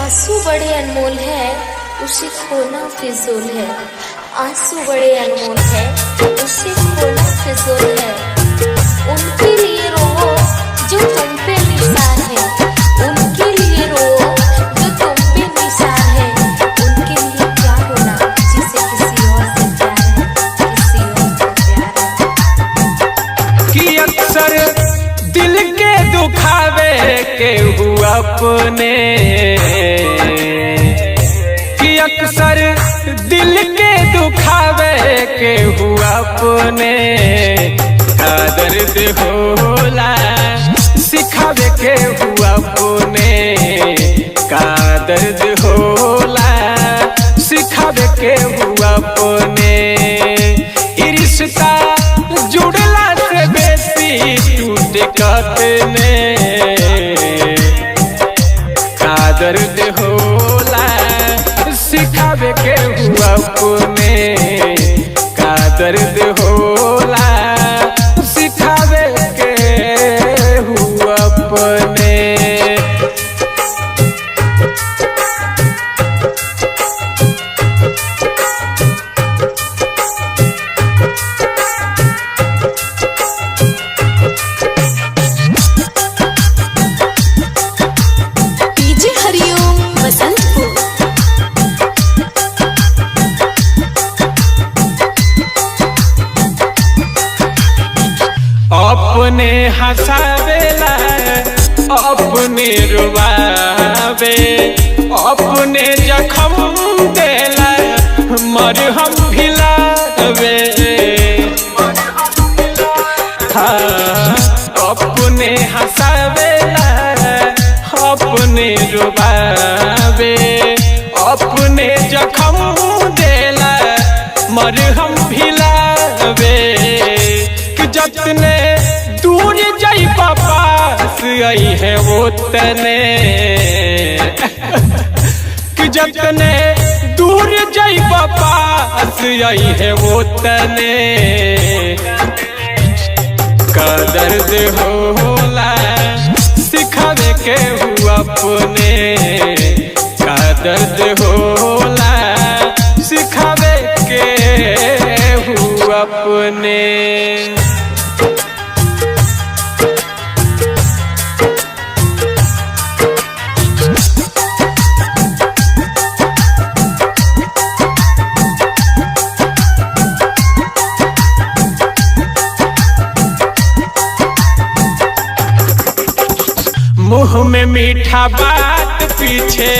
आंसू बड़े अनमोल है, उसे खोना फिजूल है। आंसू बड़े अनमोल है, उसे खोना फिजूल है। उनके लिए रो जो तुम पे निसार है, उनके लिए रो जो तुम पे निसार है। उनके लिए क्या रोना जिसे किसी और से प्यार है, किसी और से प्यार है। कि अक्सर दिल के दुखावे के हुआ अपने, कि अक्सर दिल के दुखावे के हुआ अपने। का दर्द होला सिखावे के हुआ अपने, का दर्द होला सिखावे के हुआ अपने। ई रिश्ता जुड़ला से बेसी टूटे कतने, का दर्द होला सिखावे के हुआ अपने, का दर्द होला सिखावे के हुआ अपने। अपने हंसावेला अपने रुबावे, अपने जखम देला मरहम भिलावे। हाँ, अपने हंसावेला अपने रुबावे, अपने जखम देला मरहम भिलावे। जतने दूर जाई पास आई है वो तने, कि जतने दूर जाई पास आई है वो तने। का दर्द होला सिखावे के हुआ अपने, का दर्द होला सिखावे के हुआ अपने। मुँह में मीठा बात पीछे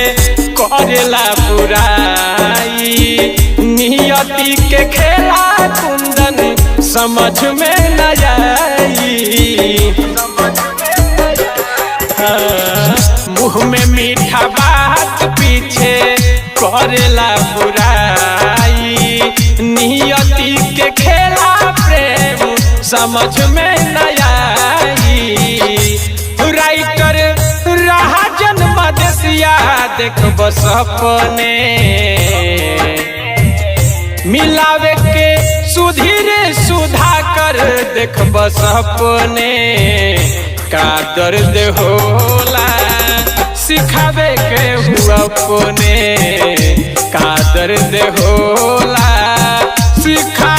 करेला बुराई, नियति के खेला कुंदन समझ में न आई। हाँ, मुँह में मीठा बात पीछे करेला बुराई, नियति के खेला प्रेम समझ में न आई। राइटर रहा जन्म देसिया देख बस अपने, मिलावे के सुधीर सुधा कर देख बस अपने। का दर्द होला सिखावे के हुआ अपने, का दर्द होला सिखा